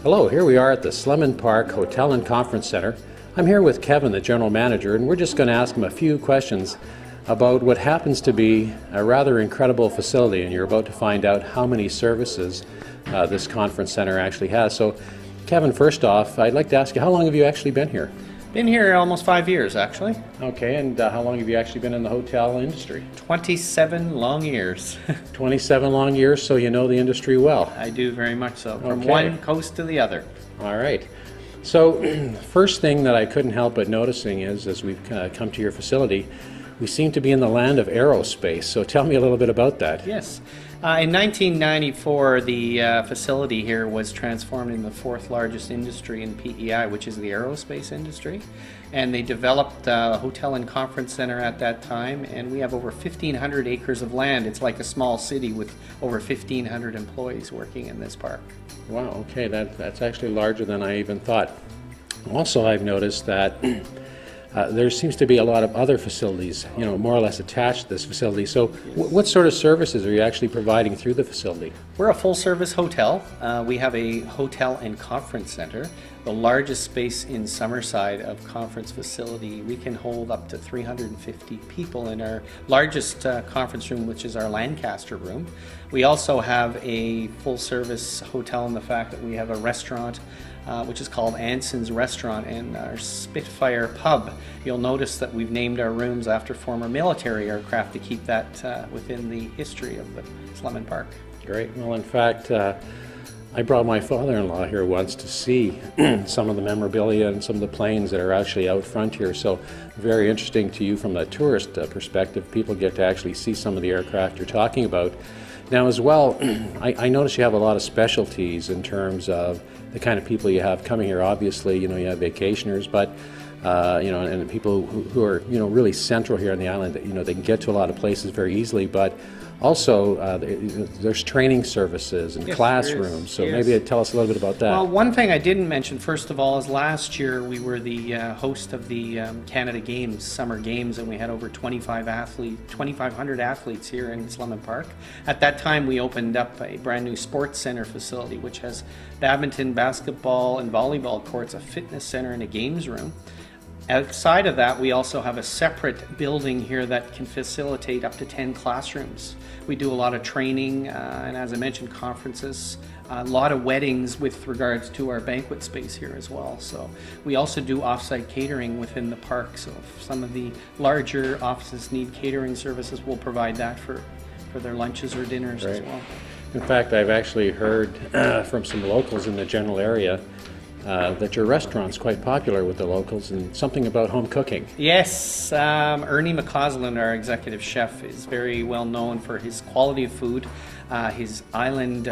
Hello, here we are at the Slemon Park Hotel and Conference Center. I'm here with Kevin, the general manager, and we're just going to ask him a few questions about what happens to be a rather incredible facility, and you're about to find out how many services this conference center actually has. So, Kevin, first off, I'd like to ask you, how long have you actually been here? Been here almost 5 years, actually. Okay, and how long have you actually been in the hotel industry? 27 long years. 27 long years, so you know the industry well. I do very much so, from Okay. one coast to the other. All right. So, first thing that I couldn't help but noticing is, as we've come to your facility, we seem to be in the land of aerospace. So tell me a little bit about that. Yes. In 1994, the facility here was transformed into the fourth largest industry in PEI, which is the aerospace industry. And they developed a hotel and conference center at that time, and we have over 1,500 acres of land. It's like a small city with over 1,500 employees working in this park. Wow, okay, that's actually larger than I even thought. Also, I've noticed that there seems to be a lot of other facilities, you know, more or less attached to this facility. So what sort of services are you actually providing through the facility? We're a full-service hotel. We have a hotel and conference center, the largest space in Summerside of conference facility. We can hold up to 350 people in our largest conference room, which is our Lancaster room. We also have a full-service hotel in the fact that we have a restaurant which is called Anson's Restaurant, and our Spitfire Pub. You'll notice that we've named our rooms after former military aircraft to keep that within the history of the Slemon Park. Great. Well, in fact, I brought my father-in-law here once to see some of the memorabilia and some of the planes that are actually out front here. So very interesting to you from the tourist perspective. People get to actually see some of the aircraft you're talking about. Now as well, I notice you have a lot of specialties in terms of the kind of people you have coming here. Obviously, you know, you have vacationers, but you know, and people who are, you know, really central here on the island. You know, they can get to a lot of places very easily, but also there's training services and classrooms. So maybe tell us a little bit about that. Well, one thing I didn't mention, first of all, is last year we were the host of the Canada Games, Summer Games, and we had over 2,500 athletes here in Slemon Park. At that time, we opened up a brand new sports center facility, which has badminton, basketball, and volleyball courts, a fitness center, and a games room. Outside of that, we also have a separate building here that can facilitate up to 10 classrooms. We do a lot of training and, as I mentioned, conferences, a lot of weddings with regards to our banquet space here as well. So we also do off-site catering within the park. So if some of the larger offices need catering services, we'll provide that for their lunches or dinners as well. In fact, I've actually heard from some locals in the general area that your restaurant's quite popular with the locals, and something about home cooking. Yes, Ernie McCausland, our executive chef, is very well known for his quality of food, his island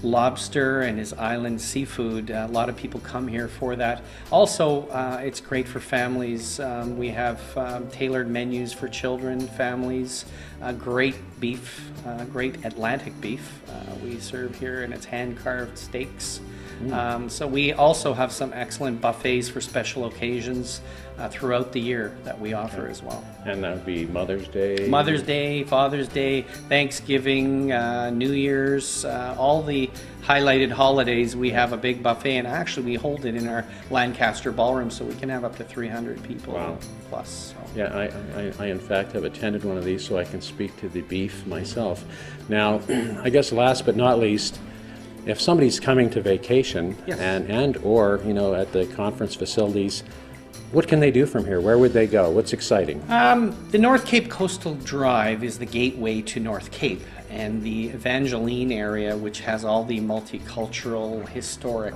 lobster and his island seafood. A lot of people come here for that. Also, it's great for families. We have tailored menus for children, families, great beef, great Atlantic beef we serve here, and it's hand-carved steaks. So we also have some excellent buffets for special occasions throughout the year that we offer as well. And that would be Mother's Day? Mother's Day, Father's Day, Thanksgiving, New Year's, all the highlighted holidays. We have a big buffet, and actually we hold it in our Lancaster ballroom, so we can have up to 300 people plus. So. Yeah, I in fact have attended one of these, so I can speak to the beef myself. Now, I guess last but not least, if somebody's coming to vacation and or, you know, at the conference facilities, what can they do from here? Where would they go? What's exciting? The North Cape Coastal Drive is the gateway to North Cape, and the Evangeline area, which has all the multicultural, historic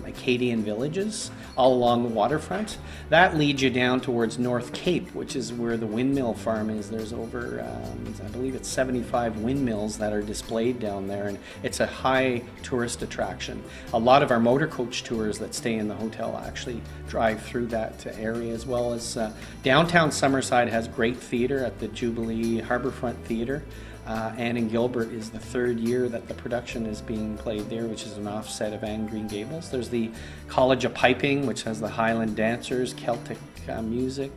Acadian villages all along the waterfront, that leads you down towards North Cape, which is where the windmill farm is. There's over, I believe it's 75 windmills that are displayed down there, and it's a high tourist attraction. A lot of our motor coach tours that stay in the hotel actually drive through that area, as well as downtown Summerside has great theater at the Jubilee Harbourfront Theater. Anne and Gilbert is the third year that the production is being played there, which is an offset of Anne Green Gables. There's the College of Piping, which has the Highland Dancers, Celtic music,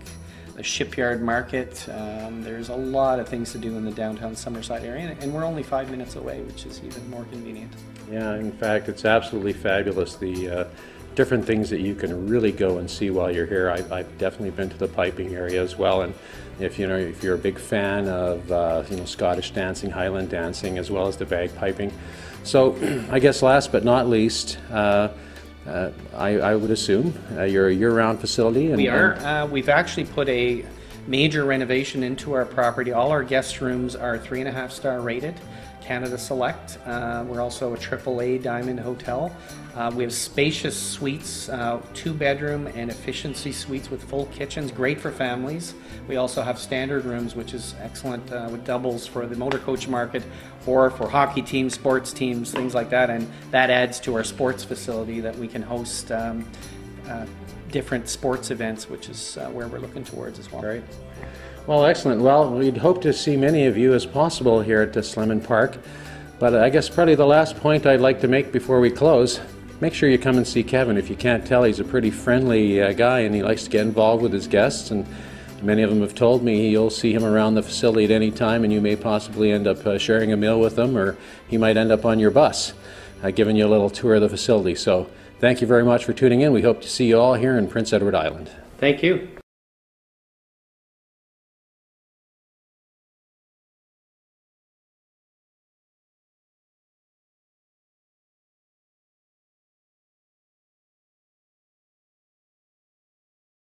the Shipyard Market. There's a lot of things to do in the downtown Summerside area, and we're only 5 minutes away, which is even more convenient. Yeah, in fact, it's absolutely fabulous, the different things that you can really go and see while you're here. I've definitely been to the piping area as well, and if you're a big fan of Scottish dancing, Highland dancing, as well as the bagpiping. So I guess last but not least, I would assume you're a year-round facility. We are. We've actually put a major renovation into our property. All our guest rooms are 3.5 star rated, Canada Select. We're also a AAA Diamond Hotel. We have spacious suites, 2-bedroom and efficiency suites with full kitchens, great for families. We also have standard rooms, which is excellent with doubles for the motor coach market or for hockey teams, sports teams, things like that. And that adds to our sports facility that we can host different sports events, which is where we're looking towards as well. Right. Well, excellent. Well, we'd hope to see many of you as possible here at Slemon Park. But I guess probably the last point I'd like to make before we close, make sure you come and see Kevin. If you can't tell, he's a pretty friendly guy, and he likes to get involved with his guests. And many of them have told me you'll see him around the facility at any time, and you may possibly end up sharing a meal with him, or he might end up on your bus, giving you a little tour of the facility. So thank you very much for tuning in. We hope to see you all here in Prince Edward Island. Thank you.